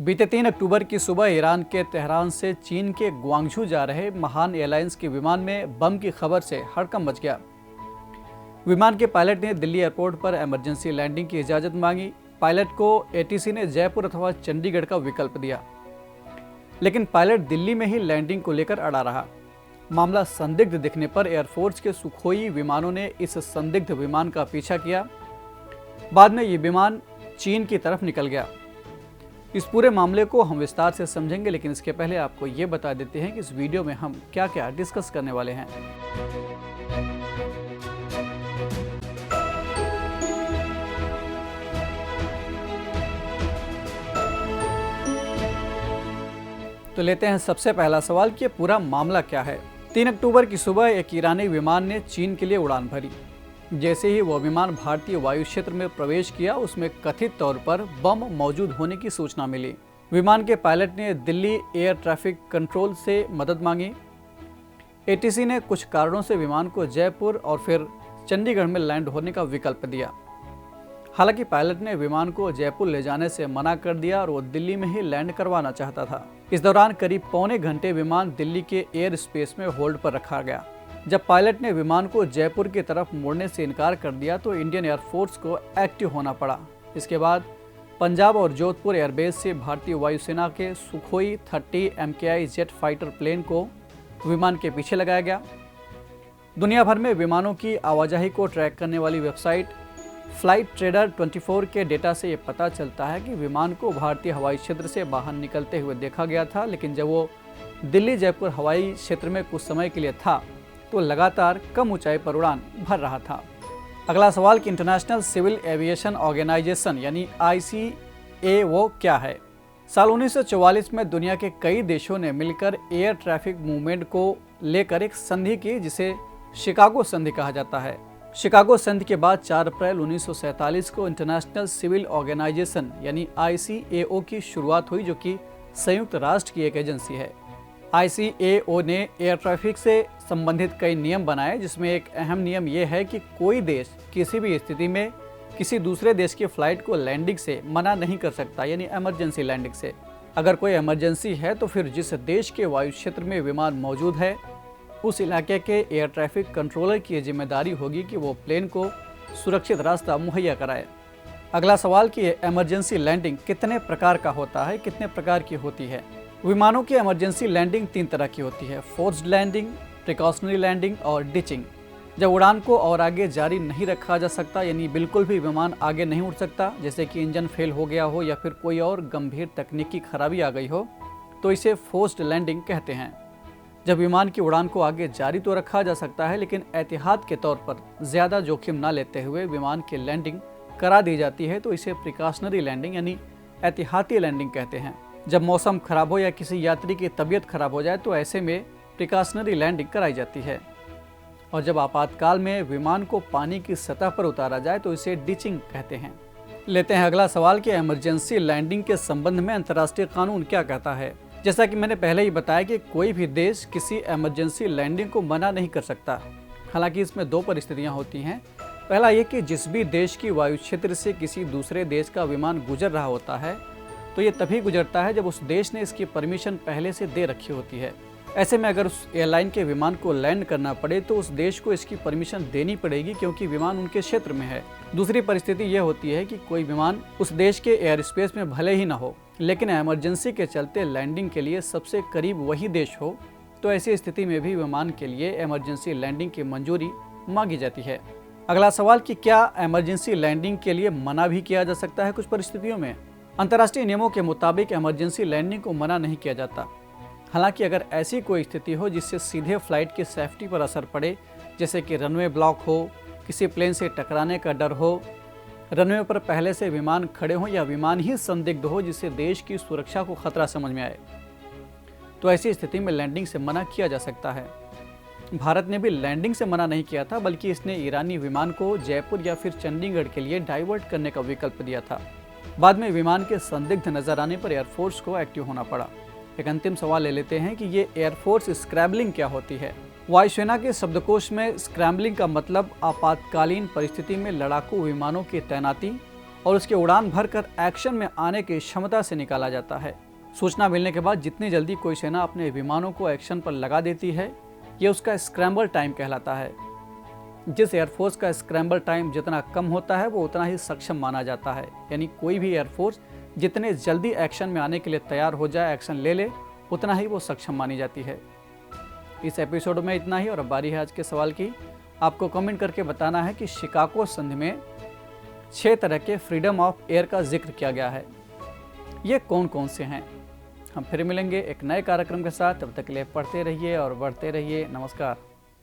बीते 3 अक्टूबर की सुबह ईरान के तेहरान से चीन के ग्वांगझू जा रहे महान एयरलाइंस के विमान में बम की खबर से हड़कंप मच गया। विमान के पायलट ने दिल्ली एयरपोर्ट पर इमरजेंसी लैंडिंग की इजाज़त मांगी। पायलट को एटीसी ने जयपुर अथवा चंडीगढ़ का विकल्प दिया, लेकिन पायलट दिल्ली में ही लैंडिंग को लेकर अड़ा रहा। मामला संदिग्ध दिखने पर एयरफोर्स के सुखोई विमानों ने इस संदिग्ध विमान का पीछा किया। बाद में ये विमान चीन की तरफ निकल गया। इस पूरे मामले को हम विस्तार से समझेंगे, लेकिन इसके पहले आपको ये बता देते हैं कि इस वीडियो में हम क्या क्या डिस्कस करने वाले हैं। तो लेते हैं सबसे पहला सवाल कि पूरा मामला क्या है। 3 अक्टूबर की सुबह एक ईरानी विमान ने चीन के लिए उड़ान भरी। जैसे ही वह विमान भारतीय वायु क्षेत्र में प्रवेश किया, उसमें कथित तौर पर बम मौजूद होने की सूचना मिली। विमान के पायलट ने दिल्ली एयर ट्रैफिक कंट्रोल से मदद मांगी। एटीसी ने कुछ कारणों से विमान को जयपुर और फिर चंडीगढ़ में लैंड होने का विकल्प दिया। हालांकि पायलट ने विमान को जयपुर ले जाने से मना कर दिया और वो दिल्ली में ही लैंड करवाना चाहता था। इस दौरान करीब पौने घंटे विमान दिल्ली के एयर स्पेस में होल्ड पर रखा गया। जब पायलट ने विमान को जयपुर की तरफ मोड़ने से इनकार कर दिया तो इंडियन एयरफोर्स को एक्टिव होना पड़ा। इसके बाद पंजाब और जोधपुर एयरबेस से भारतीय वायुसेना के Sukhoi 30 MKI jet fighter plane को विमान के पीछे लगाया गया। दुनिया भर में विमानों की आवाजाही को ट्रैक करने वाली वेबसाइट फ्लाइट ट्रेडर 24 के डेटा से ये पता चलता है कि विमान को भारतीय हवाई क्षेत्र से बाहर निकलते हुए देखा गया था, लेकिन जब वो दिल्ली जयपुर हवाई क्षेत्र में कुछ समय के लिए था तो लगातार कम ऊंचाई पर उड़ान भर रहा था। अगला सवाल कि इंटरनेशनल सिविल एविएशन ऑर्गेनाइजेशन यानी ICAO क्या है। साल 1944 में दुनिया के कई देशों ने मिलकर एयर ट्रैफिक मूवमेंट को लेकर एक संधि की, जिसे शिकागो संधि कहा जाता है। शिकागो संधि के बाद 4 अप्रैल 1947 को इंटरनेशनल सिविल ऑर्गेनाइजेशन यानी ICAO की शुरुआत हुई, जो कि संयुक्त राष्ट्र की एक एजेंसी है। ICAO ने एयर ट्रैफिक से संबंधित कई नियम बनाए, जिसमें एक अहम नियम यह है कि कोई देश किसी भी स्थिति में किसी दूसरे देश की फ्लाइट को लैंडिंग से मना नहीं कर सकता, यानी इमरजेंसी लैंडिंग से। अगर कोई इमरजेंसी है तो फिर जिस देश के वायु क्षेत्र में विमान मौजूद है उस इलाके के एयर ट्रैफिक कंट्रोलर की जिम्मेदारी होगी कि वो प्लेन को सुरक्षित रास्ता मुहैया कराए। अगला सवाल कि इमरजेंसी लैंडिंग कितने प्रकार का होता है, कितने प्रकार की होती है। विमानों की इमरजेंसी लैंडिंग 3 तरह की होती है: फोर्स्ड लैंडिंग, प्रिकॉशनरी लैंडिंग और डिचिंग। जब उड़ान को और आगे जारी नहीं रखा जा सकता, यानी बिल्कुल भी विमान आगे नहीं उड़ सकता, जैसे कि इंजन फेल हो गया हो या फिर कोई और गंभीर तकनीकी खराबी आ गई हो, तो इसे फोर्स्ड लैंडिंग कहते हैं। जब विमान की उड़ान को आगे जारी तो रखा जा सकता है, लेकिन एहतियात के तौर पर ज़्यादा जोखिम न लेते हुए विमान की लैंडिंग करा दी जाती है, तो इसे प्रिकॉशनरी लैंडिंग यानी एहतियाती लैंडिंग कहते हैं। जब मौसम खराब हो या किसी यात्री की तबीयत खराब हो जाए तो ऐसे में प्रिकॉशनरी लैंडिंग कराई जाती है। और जब आपातकाल में विमान को पानी की सतह पर उतारा जाए तो इसे डिचिंग कहते हैं। लेते हैं अगला सवाल कि इमरजेंसी लैंडिंग के संबंध में अंतर्राष्ट्रीय कानून क्या कहता है। जैसा कि मैंने पहले ही बताया कि कोई भी देश किसी इमरजेंसी लैंडिंग को मना नहीं कर सकता। हालांकि इसमें 2 परिस्थितियां होती हैं। पहला ये कि जिस भी देश की वायु क्षेत्र से किसी दूसरे देश का विमान गुजर रहा होता है तो ये तभी गुजरता है जब उस देश ने इसकी परमिशन पहले से दे रखी होती है। ऐसे में अगर उस एयरलाइन के विमान को लैंड करना पड़े तो उस देश को इसकी परमिशन देनी पड़ेगी, क्योंकि विमान उनके क्षेत्र में है। दूसरी परिस्थिति यह होती है कि कोई विमान उस देश के एयर स्पेस में भले ही ना हो, लेकिन इमरजेंसी के चलते लैंडिंग के लिए सबसे करीब वही देश हो, तो ऐसी स्थिति में भी विमान के लिए इमरजेंसी लैंडिंग की मंजूरी मांगी जाती है। अगला सवाल कि क्या इमरजेंसी लैंडिंग के लिए मना भी किया जा सकता है कुछ परिस्थितियों में। अंतर्राष्ट्रीय नियमों के मुताबिक इमरजेंसी लैंडिंग को मना नहीं किया जाता। हालांकि अगर ऐसी कोई स्थिति हो जिससे सीधे फ्लाइट की सेफ्टी पर असर पड़े, जैसे कि रनवे ब्लॉक हो, किसी प्लेन से टकराने का डर हो, रनवे पर पहले से विमान खड़े हों या विमान ही संदिग्ध हो जिससे देश की सुरक्षा को खतरा समझ में आए, तो ऐसी स्थिति में लैंडिंग से मना किया जा सकता है। भारत ने भी लैंडिंग से मना नहीं किया था, बल्कि इसने ईरानी विमान को जयपुर या फिर चंडीगढ़ के लिए डाइवर्ट करने का विकल्प दिया था। बाद में विमान के संदिग्ध नजर आने पर एयरफोर्स को एक्टिव होना पड़ा। एक अंतिम सवाल ले लेते हैं कि ये एयरफोर्स स्क्रैम्बलिंग क्या होती है। वायुसेना के शब्दकोश में स्क्रैम्बलिंग का मतलब आपातकालीन परिस्थिति में लड़ाकू विमानों की तैनाती और उसके उड़ान भरकर एक्शन में आने की क्षमता से निकाला जाता है। सूचना मिलने के बाद जितनी जल्दी कोई सेना अपने विमानों को एक्शन पर लगा देती है, ये उसका स्क्रैम्बल टाइम कहलाता है। जिस एयरफोर्स का स्क्रैम्बल टाइम जितना कम होता है वो उतना ही सक्षम माना जाता है। यानी कोई भी एयरफोर्स जितने जल्दी एक्शन में आने के लिए तैयार हो जाए, एक्शन ले ले, उतना ही वो सक्षम मानी जाती है। इस एपिसोड में इतना ही और अब बारी है आज के सवाल की। आपको कमेंट करके बताना है कि शिकागो संधि में 6 तरह के फ्रीडम ऑफ एयर का जिक्र किया गया है, ये कौन कौन से हैं। हम फिर मिलेंगे एक नए कार्यक्रम के साथ, तब तक के लिए पढ़ते रहिए और बढ़ते रहिए। नमस्कार।